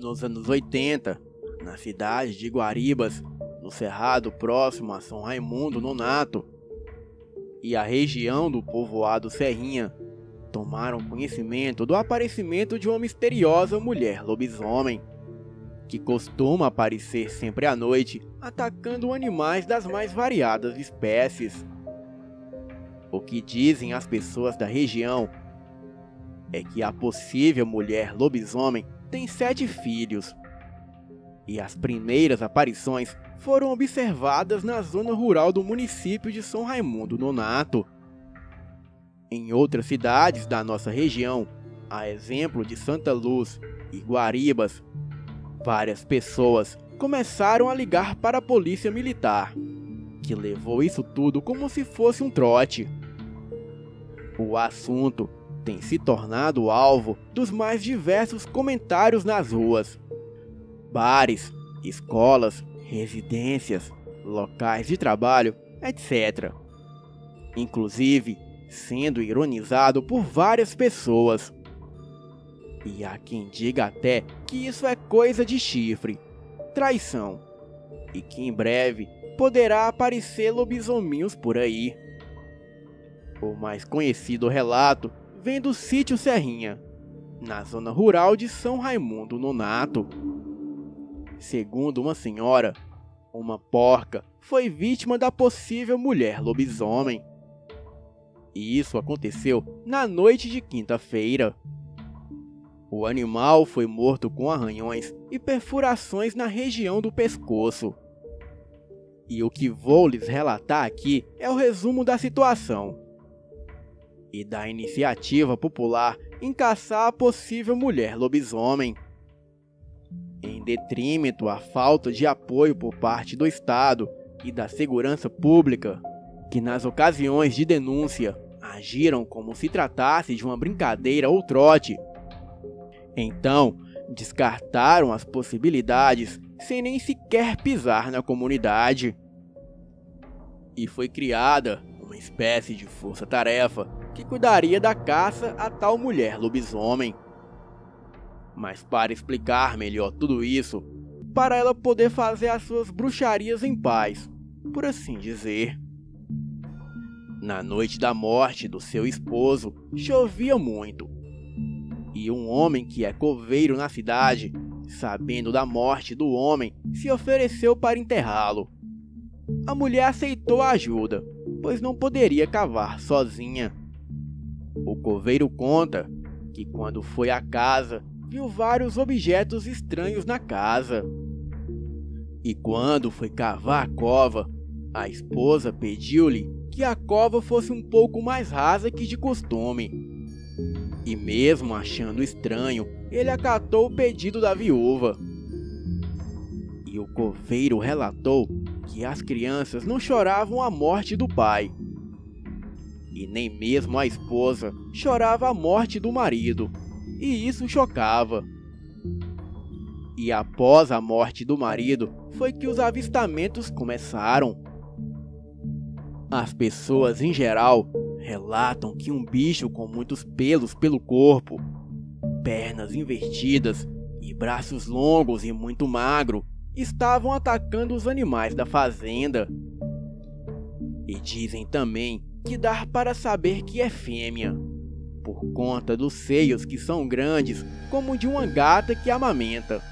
Nos anos 80, na cidade de Guaribas, no cerrado próximo a São Raimundo Nonato, e a região do povoado Serrinha, tomaram conhecimento do aparecimento de uma misteriosa mulher lobisomem, que costuma aparecer sempre à noite, atacando animais das mais variadas espécies. O que dizem as pessoas da região é que a possível mulher lobisomem tem 7 filhos, e as primeiras aparições foram observadas na zona rural do município de São Raimundo Nonato. Em outras cidades da nossa região, a exemplo de Santa Luz e Guaribas, várias pessoas começaram a ligar para a polícia militar, que levou isso tudo como se fosse um trote. O assunto tem se tornado alvo dos mais diversos comentários nas ruas, bares, escolas, residências, locais de trabalho, etc. Inclusive, sendo ironizado por várias pessoas. E há quem diga até que isso é coisa de chifre, traição, e que em breve poderá aparecer lobisominhos por aí. O mais conhecido relato vem do sítio Serrinha, na zona rural de São Raimundo Nonato. Segundo uma senhora, uma porca foi vítima da possível mulher lobisomem. E isso aconteceu na noite de quinta-feira. O animal foi morto com arranhões e perfurações na região do pescoço. E o que vou lhes relatar aqui é o resumo da situação e da iniciativa popular em caçar a possível mulher lobisomem. Em detrimento à falta de apoio por parte do Estado e da segurança pública, que nas ocasiões de denúncia agiram como se tratasse de uma brincadeira ou trote, então descartaram as possibilidades sem nem sequer pisar na comunidade. E foi criada uma espécie de força-tarefa que cuidaria da caça a tal mulher lobisomem. Mas para explicar melhor tudo isso, para ela poder fazer as suas bruxarias em paz, por assim dizer. Na noite da morte do seu esposo, chovia muito. E um homem que é coveiro na cidade, sabendo da morte do homem, se ofereceu para enterrá-lo. A mulher aceitou a ajuda, pois não poderia cavar sozinha. O coveiro conta que quando foi à casa, viu vários objetos estranhos na casa. E quando foi cavar a cova, a esposa pediu-lhe que a cova fosse um pouco mais rasa que de costume. E mesmo achando estranho, ele acatou o pedido da viúva. E o coveiro relatou que as crianças não choravam a morte do pai. E nem mesmo a esposa chorava a morte do marido. E isso chocava. E após a morte do marido, foi que os avistamentos começaram. As pessoas em geral relatam que um bicho com muitos pelos pelo corpo, pernas invertidas e braços longos e muito magro, estavam atacando os animais da fazenda. E dizem também que dá para saber que é fêmea, por conta dos seios que são grandes como de uma gata que amamenta,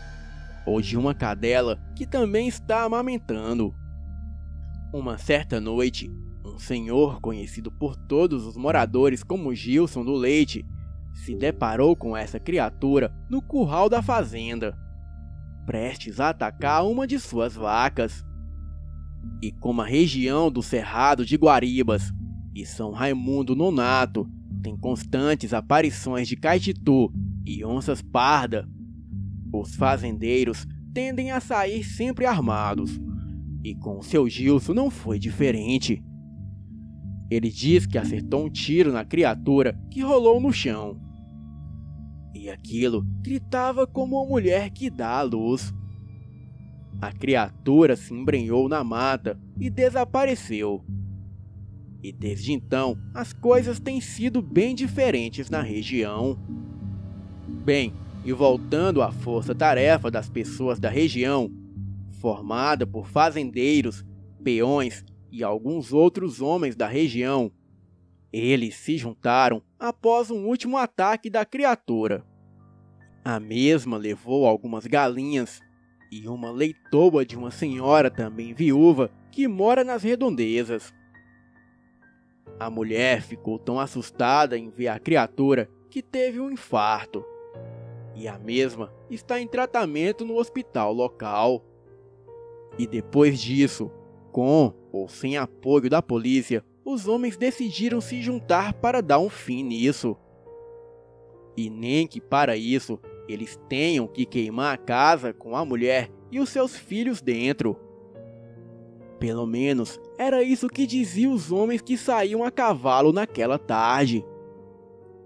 ou de uma cadela que também está amamentando. Uma certa noite, um senhor conhecido por todos os moradores como Gilson do Leite se deparou com essa criatura no curral da fazenda, prestes a atacar uma de suas vacas. E como a região do Cerrado de Guaribas e São Raimundo Nonato tem constantes aparições de caititu e onças pardas, os fazendeiros tendem a sair sempre armados, e com o seu Gilson não foi diferente. Ele diz que acertou um tiro na criatura que rolou no chão, e aquilo gritava como uma mulher que dá à luz. A criatura se embrenhou na mata e desapareceu. E desde então, as coisas têm sido bem diferentes na região. Bem, e voltando à força-tarefa das pessoas da região, formada por fazendeiros, peões e alguns outros homens da região, eles se juntaram após um último ataque da criatura. A mesma levou algumas galinhas e uma leitoa de uma senhora também viúva que mora nas redondezas. A mulher ficou tão assustada em ver a criatura que teve um infarto, e a mesma está em tratamento no hospital local. E depois disso, com ou sem apoio da polícia, os homens decidiram se juntar para dar um fim nisso. E nem que para isso eles tenham que queimar a casa com a mulher e os seus filhos dentro. Pelo menos era isso que diziam os homens que saíam a cavalo naquela tarde.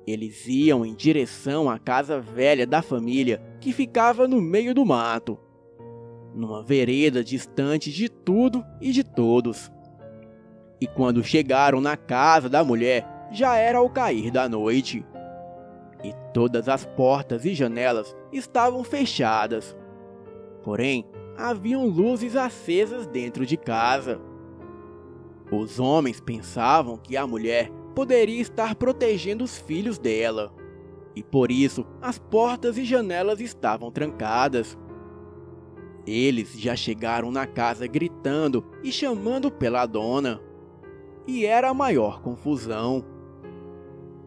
Eles iam em direção à casa velha da família que ficava no meio do mato, numa vereda distante de tudo e de todos. E quando chegaram na casa da mulher, já era ao cair da noite. E todas as portas e janelas estavam fechadas. Porém, haviam luzes acesas dentro de casa. Os homens pensavam que a mulher poderia estar protegendo os filhos dela, e por isso as portas e janelas estavam trancadas. Eles já chegaram na casa gritando e chamando pela dona, e era a maior confusão.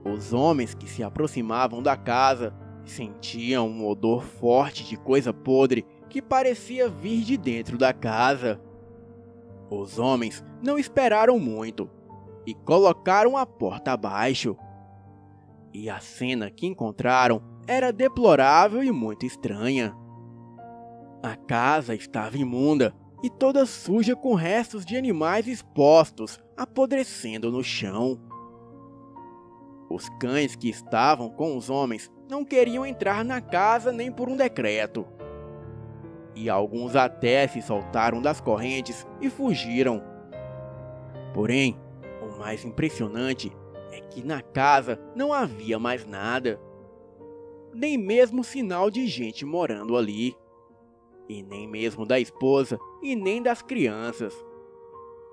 Os homens que se aproximavam da casa sentiam um odor forte de coisa podre que parecia vir de dentro da casa. Os homens não esperaram muito e colocaram a porta abaixo. E a cena que encontraram era deplorável e muito estranha. A casa estava imunda e toda suja com restos de animais expostos, apodrecendo no chão. Os cães que estavam com os homens não queriam entrar na casa nem por um decreto. E alguns até se soltaram das correntes e fugiram. Porém, o mais impressionante é que na casa não havia mais nada. Nem mesmo sinal de gente morando ali. E nem mesmo da esposa e nem das crianças.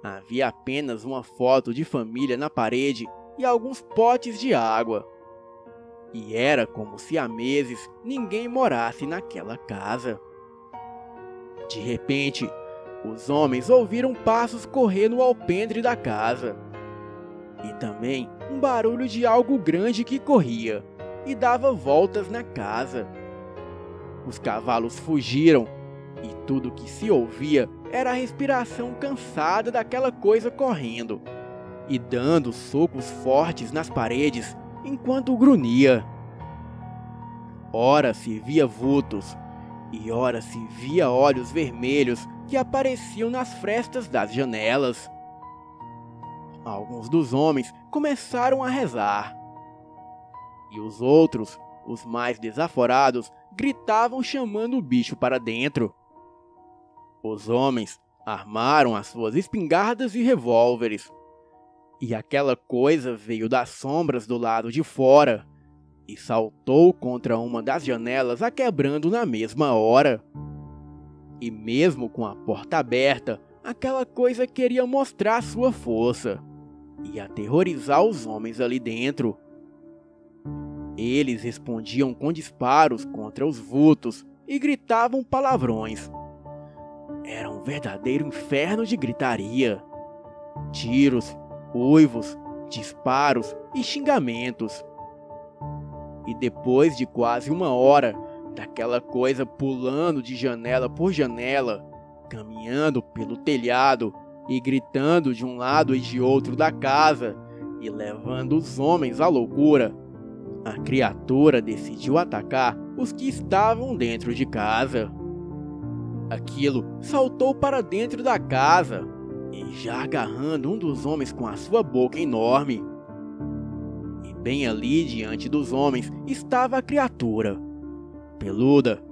Havia apenas uma foto de família na parede e alguns potes de água. E era como se há meses ninguém morasse naquela casa. De repente, os homens ouviram passos correr no alpendre da casa. E também um barulho de algo grande que corria e dava voltas na casa. Os cavalos fugiram e tudo que se ouvia era a respiração cansada daquela coisa correndo e dando socos fortes nas paredes enquanto grunhia. Ora se via vultos e ora se via olhos vermelhos que apareciam nas frestas das janelas. Alguns dos homens começaram a rezar. E os outros, os mais desaforados, gritavam chamando o bicho para dentro. Os homens armaram as suas espingardas e revólveres. E aquela coisa veio das sombras do lado de fora e saltou contra uma das janelas, a quebrando na mesma hora. E mesmo com a porta aberta, aquela coisa queria mostrar sua força e aterrorizar os homens ali dentro. Eles respondiam com disparos contra os vultos e gritavam palavrões. Era um verdadeiro inferno de gritaria. Tiros, uivos, disparos e xingamentos. E depois de quase uma hora, daquela coisa pulando de janela por janela, caminhando pelo telhado e gritando de um lado e de outro da casa e levando os homens à loucura, a criatura decidiu atacar os que estavam dentro de casa. Aquilo saltou para dentro da casa e já agarrando um dos homens com a sua boca enorme. E bem ali diante dos homens estava a criatura, peluda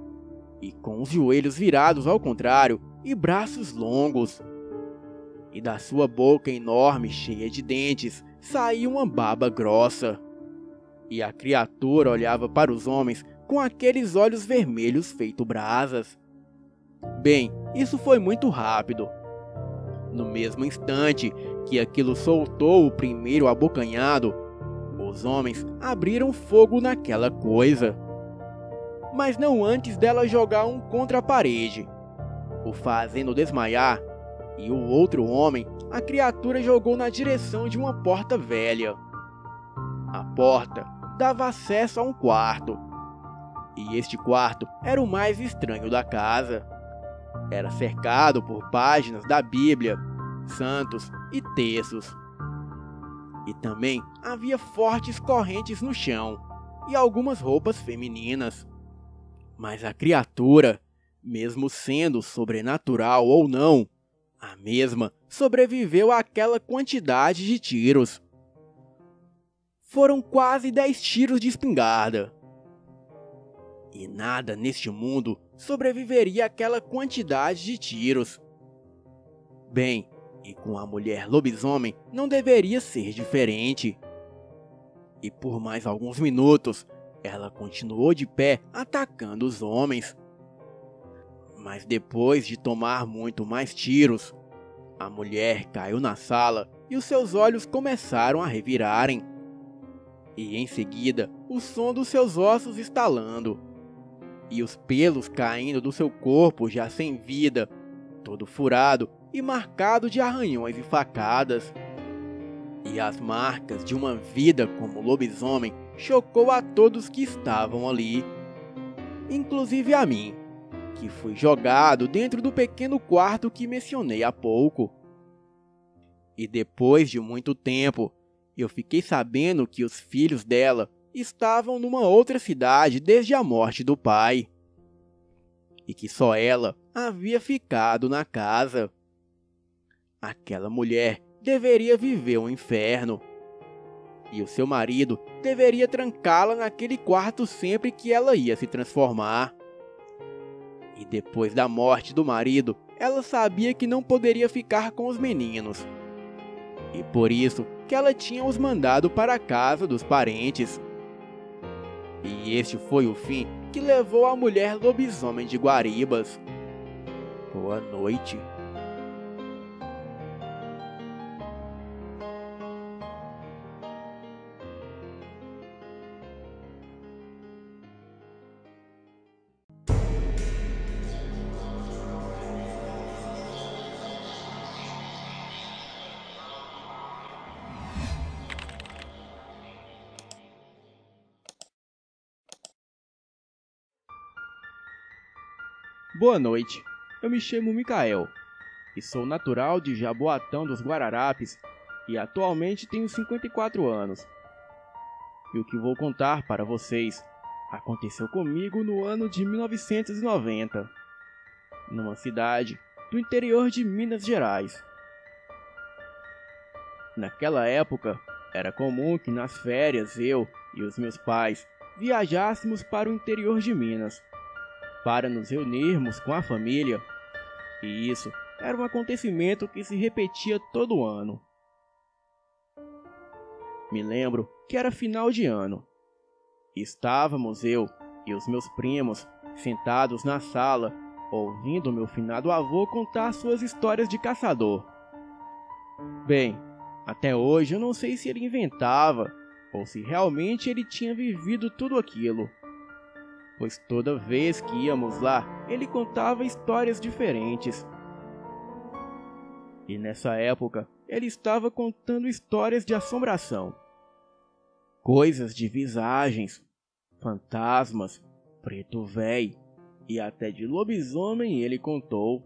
e com os joelhos virados ao contrário e braços longos. E da sua boca enorme, cheia de dentes, saía uma baba grossa. E a criatura olhava para os homens com aqueles olhos vermelhos feito brasas. Bem, isso foi muito rápido. No mesmo instante que aquilo soltou o primeiro abocanhado, os homens abriram fogo naquela coisa. Mas não antes dela jogar um contra a parede, o fazendo desmaiar, e o outro homem a criatura jogou na direção de uma porta velha. A porta dava acesso a um quarto, e este quarto era o mais estranho da casa. Era cercado por páginas da Bíblia, santos e textos. E também havia fortes correntes no chão e algumas roupas femininas. Mas a criatura, mesmo sendo sobrenatural ou não, a mesma sobreviveu àquela quantidade de tiros. Foram quase 10 tiros de espingarda. E nada neste mundo sobreviveria àquela quantidade de tiros. Bem, e com a mulher lobisomem não deveria ser diferente. E por mais alguns minutos, ela continuou de pé atacando os homens. Mas depois de tomar muito mais tiros, a mulher caiu na sala e os seus olhos começaram a revirarem. E em seguida, o som dos seus ossos estalando. E os pelos caindo do seu corpo já sem vida, todo furado e marcado de arranhões e facadas. E as marcas de uma vida como lobisomem chocou a todos que estavam ali, inclusive a mim, que fui jogado dentro do pequeno quarto que mencionei há pouco. E depois de muito tempo, eu fiquei sabendo que os filhos dela estavam numa outra cidade desde a morte do pai, e que só ela havia ficado na casa. Aquela mulher deveria viver um inferno, e o seu marido deveria trancá-la naquele quarto sempre que ela ia se transformar. E depois da morte do marido, ela sabia que não poderia ficar com os meninos, e por isso que ela tinha os mandado para a casa dos parentes. E este foi o fim que levou a mulher lobisomem de Guaribas. Boa noite. Boa noite, eu me chamo Micael e sou natural de Jaboatão dos Guararapes e atualmente tenho 54 anos. E o que vou contar para vocês aconteceu comigo no ano de 1990, numa cidade do interior de Minas Gerais. Naquela época, era comum que nas férias eu e os meus pais viajássemos para o interior de Minas, para nos reunirmos com a família, e isso era um acontecimento que se repetia todo ano. Me lembro que era final de ano. Estávamos eu e os meus primos sentados na sala, ouvindo meu finado avô contar suas histórias de caçador. Bem, até hoje eu não sei se ele inventava ou se realmente ele tinha vivido tudo aquilo, pois toda vez que íamos lá, ele contava histórias diferentes. E nessa época, ele estava contando histórias de assombração. Coisas de visagens, fantasmas, preto véi e até de lobisomem ele contou.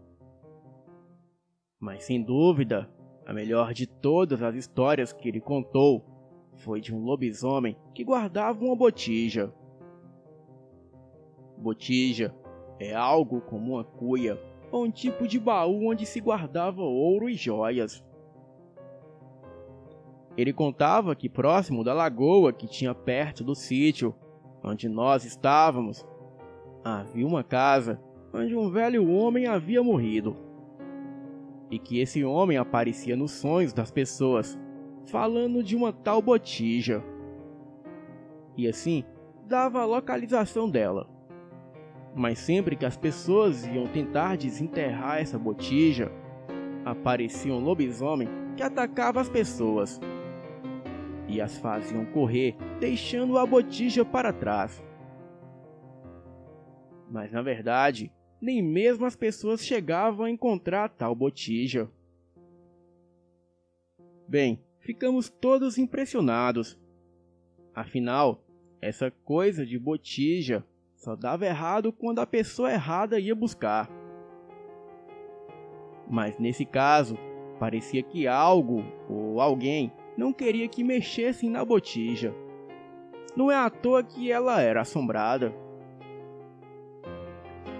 Mas sem dúvida, a melhor de todas as histórias que ele contou foi de um lobisomem que guardava uma botija. Botija é algo como uma cuia ou um tipo de baú onde se guardava ouro e joias. Ele contava que próximo da lagoa que tinha perto do sítio onde nós estávamos, havia uma casa onde um velho homem havia morrido, e que esse homem aparecia nos sonhos das pessoas, falando de uma tal botija. E assim, dava a localização dela. Mas sempre que as pessoas iam tentar desenterrar essa botija, aparecia um lobisomem que atacava as pessoas e as faziam correr, deixando a botija para trás. Mas na verdade, nem mesmo as pessoas chegavam a encontrar tal botija. Bem, ficamos todos impressionados. Afinal, essa coisa de botija só dava errado quando a pessoa errada ia buscar. Mas nesse caso, parecia que algo ou alguém não queria que mexessem na botija. Não é à toa que ela era assombrada.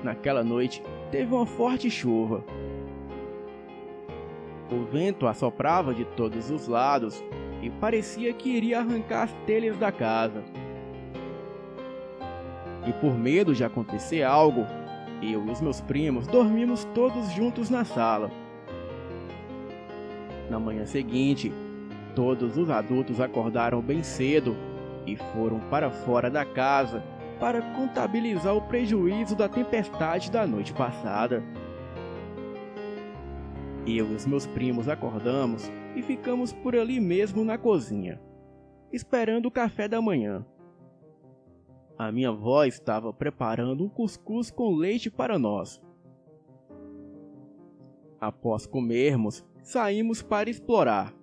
Naquela noite, teve uma forte chuva. O vento assoprava de todos os lados e parecia que iria arrancar as telhas da casa. E por medo de acontecer algo, eu e os meus primos dormimos todos juntos na sala. Na manhã seguinte, todos os adultos acordaram bem cedo e foram para fora da casa para contabilizar o prejuízo da tempestade da noite passada. Eu e os meus primos acordamos e ficamos por ali mesmo na cozinha, esperando o café da manhã. A minha avó estava preparando um cuscuz com leite para nós. Após comermos, saímos para explorar.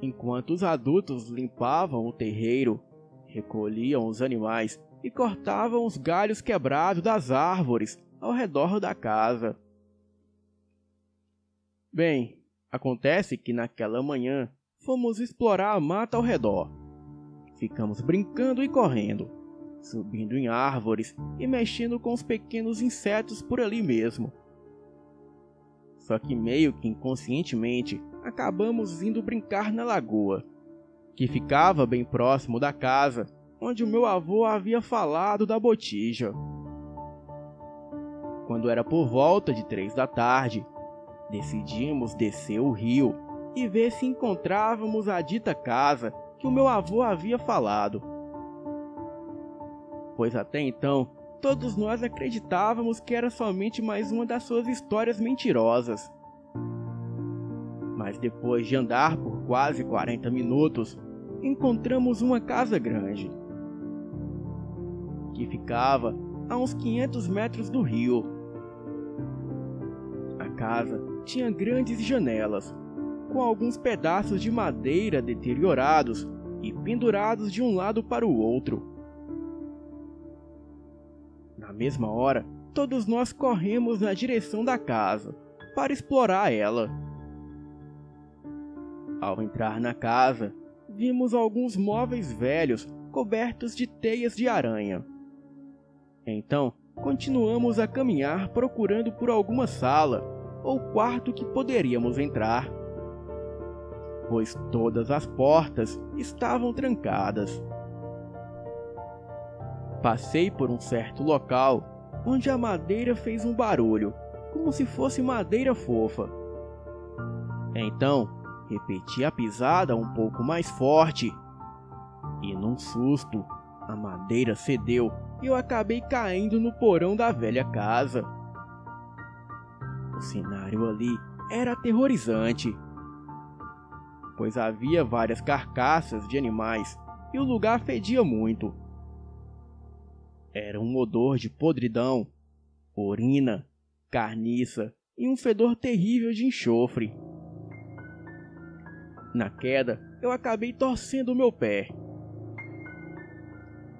Enquanto os adultos limpavam o terreiro, recolhiam os animais e cortavam os galhos quebrados das árvores ao redor da casa. Bem, acontece que naquela manhã fomos explorar a mata ao redor. Ficamos brincando e correndo, subindo em árvores e mexendo com os pequenos insetos por ali mesmo. Só que meio que inconscientemente acabamos indo brincar na lagoa, que ficava bem próximo da casa onde o meu avô havia falado da botija. Quando era por volta de 3 da tarde, decidimos descer o rio e ver se encontrávamos a dita casa que o meu avô havia falado. Pois até então, todos nós acreditávamos que era somente mais uma das suas histórias mentirosas. Mas depois de andar por quase 40 minutos, encontramos uma casa grande, que ficava a uns 500 metros do rio. A casa tinha grandes janelas, com alguns pedaços de madeira deteriorados e pendurados de um lado para o outro. Na mesma hora, todos nós corremos na direção da casa, para explorar ela. Ao entrar na casa, vimos alguns móveis velhos cobertos de teias de aranha. Então, continuamos a caminhar procurando por alguma sala ou quarto que poderíamos entrar, pois todas as portas estavam trancadas. Passei por um certo local onde a madeira fez um barulho, como se fosse madeira fofa. Então, repeti a pisada um pouco mais forte e, num susto, a madeira cedeu e eu acabei caindo no porão da velha casa. O cenário ali era aterrorizante, pois havia várias carcaças de animais e o lugar fedia muito. Era um odor de podridão, urina, carniça e um fedor terrível de enxofre. Na queda, eu acabei torcendo o meu pé.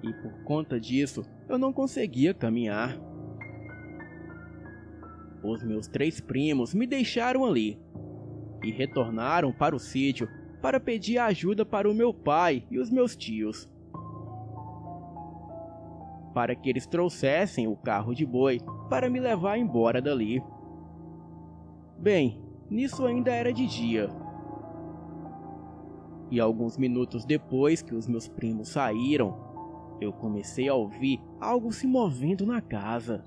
E por conta disso, eu não conseguia caminhar. Os meus 3 primos me deixaram ali e retornaram para o sítio para pedir ajuda para o meu pai e os meus tios, para que eles trouxessem o carro de boi para me levar embora dali. Bem, nisso ainda era de dia. E alguns minutos depois que os meus primos saíram, eu comecei a ouvir algo se movendo na casa.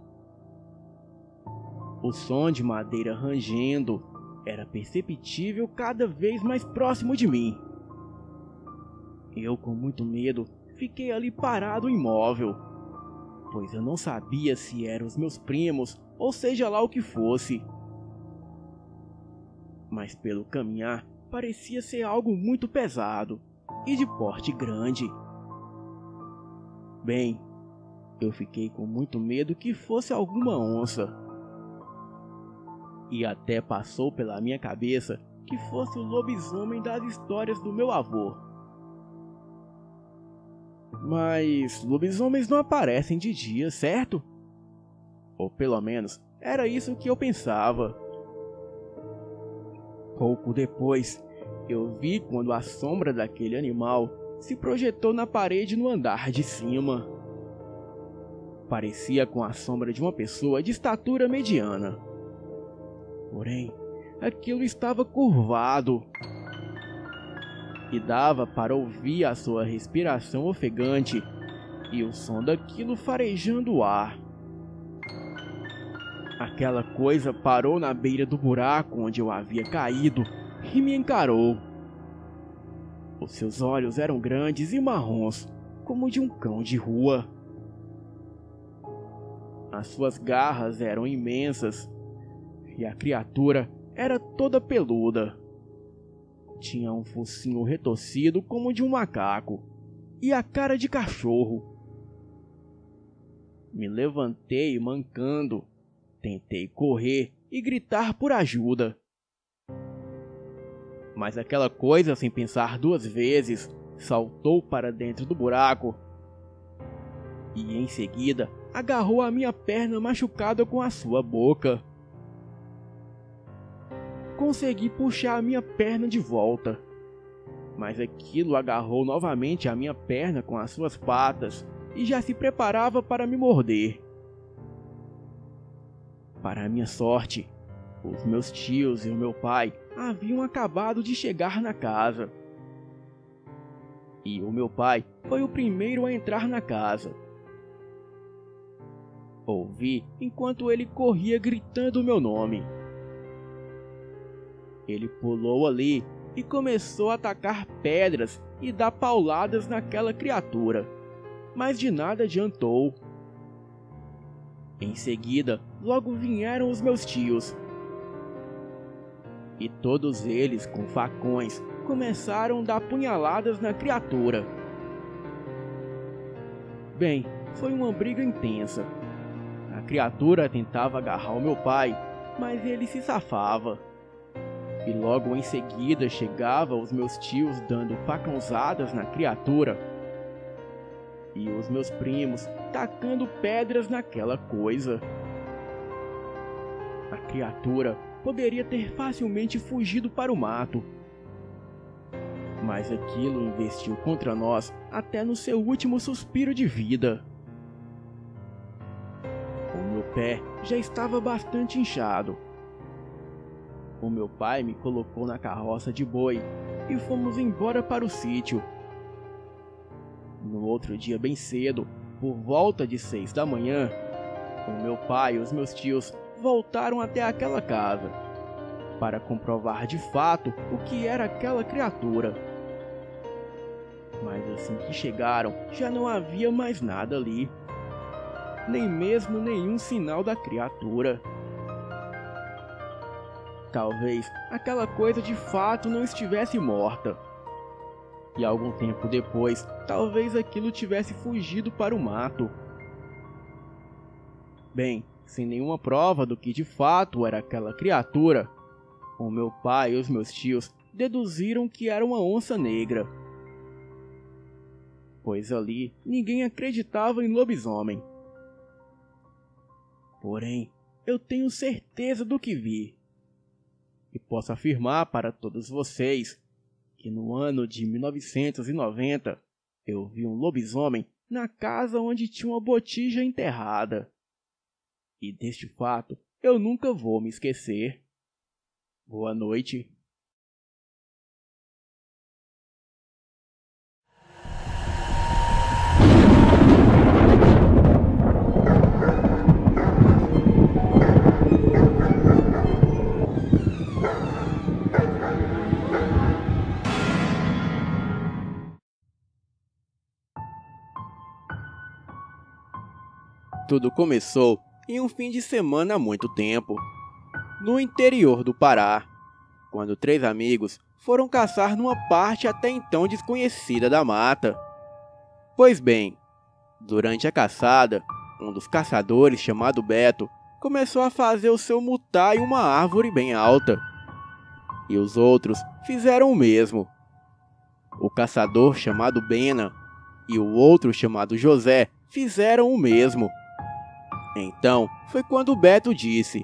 O som de madeira rangendo era perceptível cada vez mais próximo de mim. Eu, com muito medo, fiquei ali parado imóvel, pois eu não sabia se eram os meus primos ou seja lá o que fosse. Mas pelo caminhar parecia ser algo muito pesado e de porte grande. Bem, eu fiquei com muito medo que fosse alguma onça. E até passou pela minha cabeça que fosse o lobisomem das histórias do meu avô. Mas lobisomens não aparecem de dia, certo? Ou pelo menos era isso que eu pensava. Pouco depois, eu vi quando a sombra daquele animal se projetou na parede no andar de cima. Parecia com a sombra de uma pessoa de estatura mediana. Porém, aquilo estava curvado e dava para ouvir a sua respiração ofegante e o som daquilo farejando o ar. Aquela coisa parou na beira do buraco onde eu havia caído e me encarou. Os seus olhos eram grandes e marrons, como de um cão de rua. As suas garras eram imensas e a criatura era toda peluda. Tinha um focinho retorcido como de um macaco e a cara de cachorro. Me levantei mancando, tentei correr e gritar por ajuda. Mas aquela coisa, sem pensar duas vezes, saltou para dentro do buraco e em seguida agarrou a minha perna machucada com a sua boca. Consegui puxar a minha perna de volta, mas aquilo agarrou novamente a minha perna com as suas patas e já se preparava para me morder. Para minha sorte, os meus tios e o meu pai haviam acabado de chegar na casa. E o meu pai foi o primeiro a entrar na casa. Ouvi enquanto ele corria gritando o meu nome. Ele pulou ali e começou a atacar pedras e dar pauladas naquela criatura, mas de nada adiantou. Em seguida, logo vieram os meus tios. E todos eles, com facões, começaram a dar punhaladas na criatura. Bem, foi uma briga intensa. A criatura tentava agarrar o meu pai, mas ele se safava. E logo em seguida chegava os meus tios dando facãozadas na criatura. E os meus primos tacando pedras naquela coisa. A criatura poderia ter facilmente fugido para o mato. Mas aquilo investiu contra nós até no seu último suspiro de vida. O meu pé já estava bastante inchado. O meu pai me colocou na carroça de boi e fomos embora para o sítio. No outro dia bem cedo, por volta de 6 da manhã, o meu pai e os meus tios voltaram até aquela casa para comprovar de fato o que era aquela criatura. Mas assim que chegaram, já não havia mais nada ali, nem mesmo nenhum sinal da criatura. Talvez aquela coisa de fato não estivesse morta. E algum tempo depois, talvez aquilo tivesse fugido para o mato. Bem, sem nenhuma prova do que de fato era aquela criatura, o meu pai e os meus tios deduziram que era uma onça negra. Pois ali ninguém acreditava em lobisomem. Porém, eu tenho certeza do que vi. E posso afirmar para todos vocês que no ano de 1990 eu vi um lobisomem na casa onde tinha uma botija enterrada. E deste fato eu nunca vou me esquecer. Boa noite. Tudo começou em um fim de semana há muito tempo, no interior do Pará, quando 3 amigos foram caçar numa parte até então desconhecida da mata. Pois bem, durante a caçada, um dos caçadores, chamado Beto, começou a fazer o seu mutar em uma árvore bem alta. E os outros fizeram o mesmo. O caçador, chamado Bena, e o outro, chamado José, fizeram o mesmo. Então, foi quando Beto disse: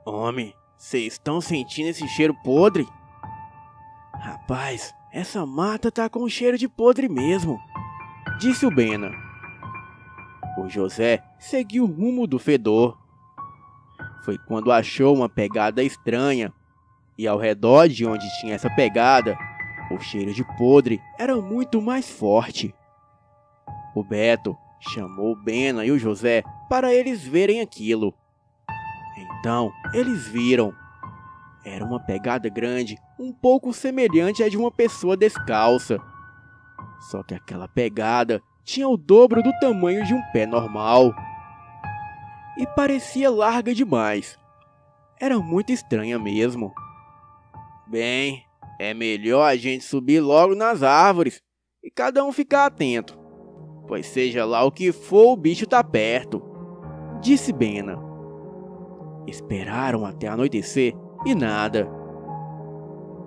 "Homem, vocês estão sentindo esse cheiro podre?" "Rapaz, essa mata tá com cheiro de podre mesmo", disse o Bena. O José seguiu o rumo do fedor. Foi quando achou uma pegada estranha, e ao redor de onde tinha essa pegada, o cheiro de podre era muito mais forte. O Beto chamou o Bena e o José para eles verem aquilo. Então, eles viram. Era uma pegada grande, um pouco semelhante à de uma pessoa descalça. Só que aquela pegada tinha o dobro do tamanho de um pé normal. E parecia larga demais. Era muito estranha mesmo. "Bem, é melhor a gente subir logo nas árvores e cada um ficar atento, pois seja lá o que for, o bicho tá perto", disse Bena. Esperaram até anoitecer e nada.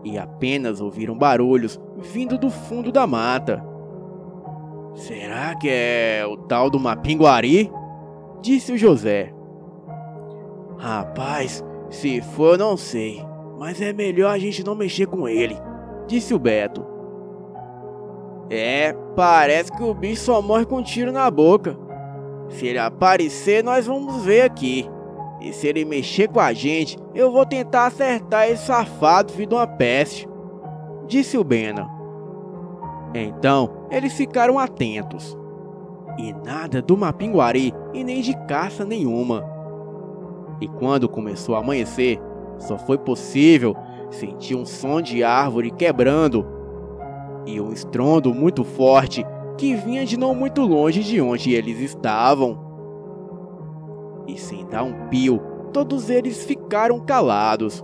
E apenas ouviram barulhos vindo do fundo da mata. "Será que é o tal do Mapinguari?", disse o José. "Rapaz, se for eu não sei, mas é melhor a gente não mexer com ele", disse o Beto. Parece que o bicho só morre com um tiro na boca. Se ele aparecer, nós vamos ver aqui. E se ele mexer com a gente, eu vou tentar acertar esse safado filho de uma peste", disse o Bena. Então, eles ficaram atentos. E nada do Mapinguari e nem de caça nenhuma. E quando começou a amanhecer, só foi possível sentir um som de árvore quebrando e um estrondo muito forte que vinha de não muito longe de onde eles estavam. E sem dar um pio, todos eles ficaram calados.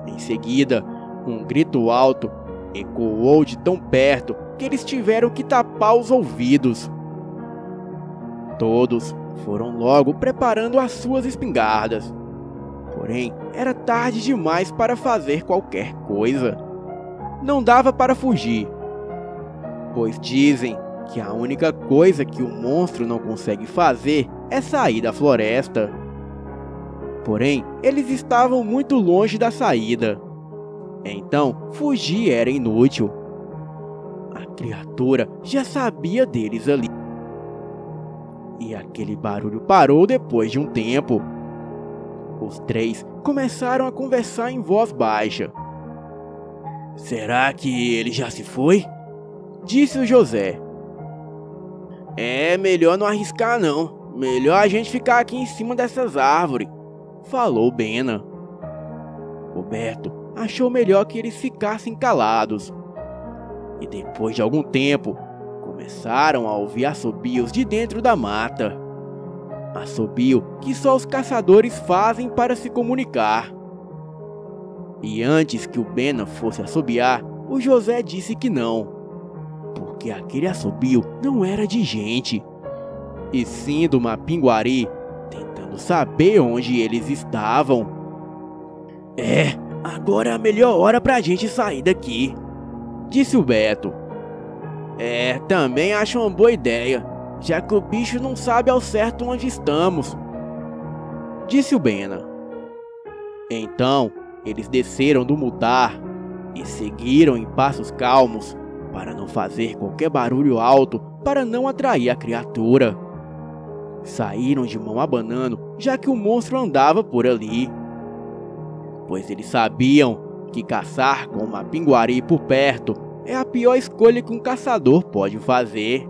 Em seguida, um grito alto ecoou de tão perto que eles tiveram que tapar os ouvidos. Todos foram logo preparando as suas espingardas. Porém, era tarde demais para fazer qualquer coisa. Não dava para fugir, pois dizem que a única coisa que o monstro não consegue fazer é sair da floresta. Porém, eles estavam muito longe da saída. Então, fugir era inútil. A criatura já sabia deles ali. E aquele barulho parou depois de um tempo. Os 3 começaram a conversar em voz baixa. "Será que ele já se foi?", disse o José. "É melhor não arriscar não. Melhor a gente ficar aqui em cima dessas árvores", falou o Bena. O Beto achou melhor que eles ficassem calados. E depois de algum tempo, começaram a ouvir assobios de dentro da mata. Assobio que só os caçadores fazem para se comunicar. E antes que o Bena fosse assobiar, o José disse que não, porque aquele assobio não era de gente, e sim do Mapinguari, tentando saber onde eles estavam. Agora é a melhor hora pra gente sair daqui", disse o Beto. Também acho uma boa ideia, já que o bicho não sabe ao certo onde estamos", disse o Bena. Então, eles desceram do mutar e seguiram em passos calmos para não fazer qualquer barulho alto para não atrair a criatura. Saíram de mão abanando, já que o monstro andava por ali, pois eles sabiam que caçar com uma Mapinguari por perto é a pior escolha que um caçador pode fazer.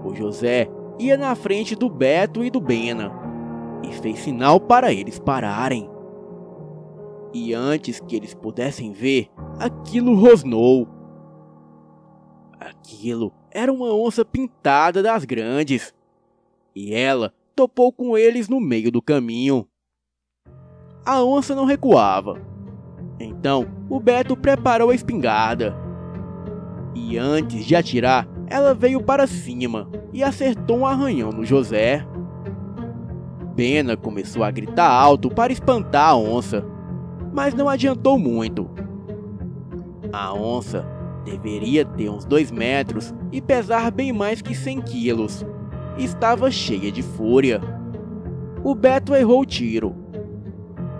O José ia na frente do Beto e do Bena e fez sinal para eles pararem. E antes que eles pudessem ver, aquilo rosnou. Aquilo era uma onça pintada das grandes, e ela topou com eles no meio do caminho. A onça não recuava. Então o Beto preparou a espingarda. E antes de atirar, ela veio para cima e acertou um arranhão no José. Bena começou a gritar alto para espantar a onça, mas não adiantou muito. A onça deveria ter uns 2 metros e pesar bem mais que 100 quilos. Estava cheia de fúria. O Beto errou o tiro.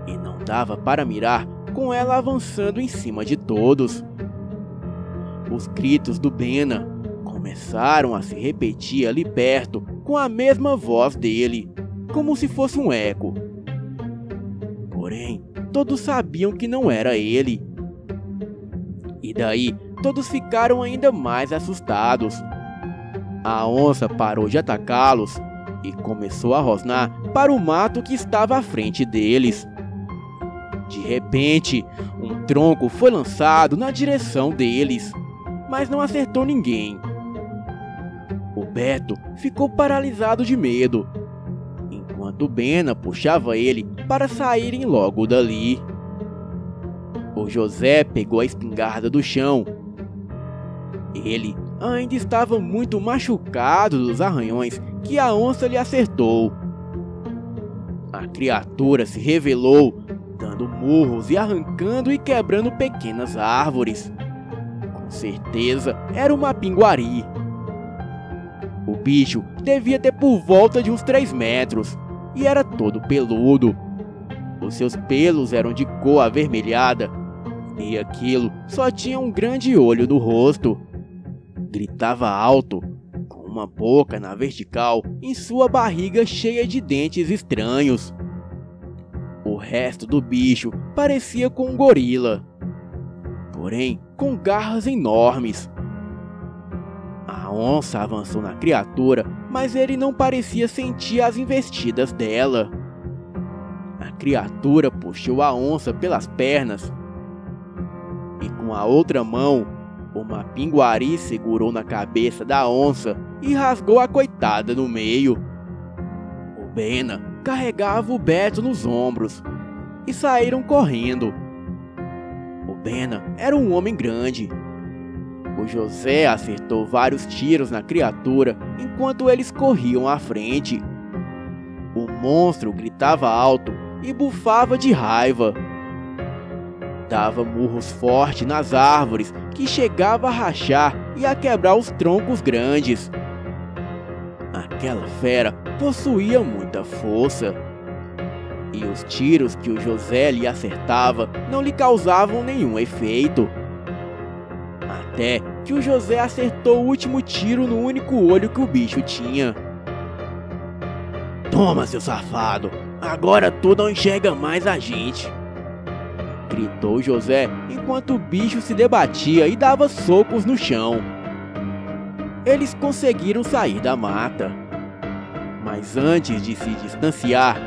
E não dava para mirar com ela avançando em cima de todos. Os gritos do Bena começaram a se repetir ali perto com a mesma voz dele, como se fosse um eco. Porém, todos sabiam que não era ele. E daí, todos ficaram ainda mais assustados. A onça parou de atacá-los e começou a rosnar para o mato que estava à frente deles. De repente, um tronco foi lançado na direção deles, mas não acertou ninguém. O Beto ficou paralisado de medo, enquanto Bena puxava ele para saírem logo dali. O José pegou a espingarda do chão. Ele ainda estava muito machucado dos arranhões que a onça lhe acertou. A criatura se revelou, dando murros e arrancando e quebrando pequenas árvores. Com certeza era uma pinguari. O bicho devia ter por volta de uns 3 metros e era todo peludo. Os seus pelos eram de cor avermelhada e aquilo só tinha um grande olho no rosto. Gritava alto, com uma boca na vertical em sua barriga cheia de dentes estranhos. O resto do bicho parecia com um gorila, porém com garras enormes. A onça avançou na criatura, mas ele não parecia sentir as investidas dela. A criatura puxou a onça pelas pernas e com a outra mão, uma pinguari segurou na cabeça da onça e rasgou a coitada no meio. O Bena carregava o Beto nos ombros e saíram correndo. O Bena era um homem grande. O José acertou vários tiros na criatura enquanto eles corriam à frente. O monstro gritava alto e bufava de raiva. Dava murros fortes nas árvores que chegava a rachar e a quebrar os troncos grandes. Aquela fera possuía muita força. E os tiros que o José lhe acertava não lhe causavam nenhum efeito. Até que o José acertou o último tiro no único olho que o bicho tinha. "Toma, seu safado! Agora tu não enxerga mais a gente!" gritou José enquanto o bicho se debatia e dava socos no chão. Eles conseguiram sair da mata. Mas antes de se distanciar,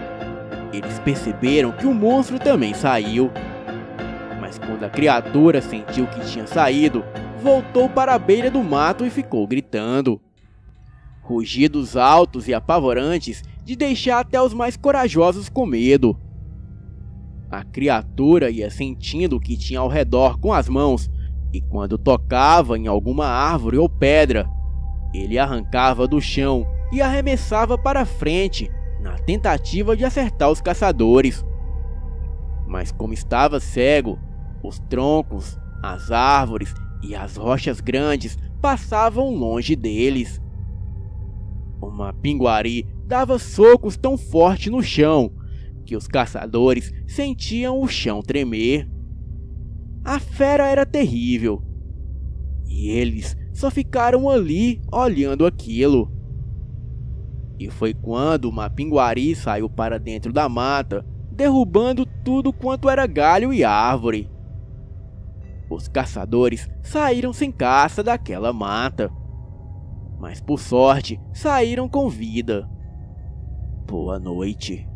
eles perceberam que o monstro também saiu. Mas quando a criatura sentiu que tinha saído, voltou para a beira do mato e ficou gritando. Rugidos altos e apavorantes de deixar até os mais corajosos com medo. A criatura ia sentindo o que tinha ao redor com as mãos, e quando tocava em alguma árvore ou pedra, ele arrancava do chão e arremessava para frente, na tentativa de acertar os caçadores. Mas como estava cego, os troncos, as árvores e as rochas grandes passavam longe deles. Uma pinguari dava socos tão forte no chão que os caçadores sentiam o chão tremer. A fera era terrível, e eles só ficaram ali olhando aquilo. E foi quando uma pinguari saiu para dentro da mata, derrubando tudo quanto era galho e árvore. Os caçadores saíram sem caça daquela mata, mas por sorte saíram com vida. Boa noite.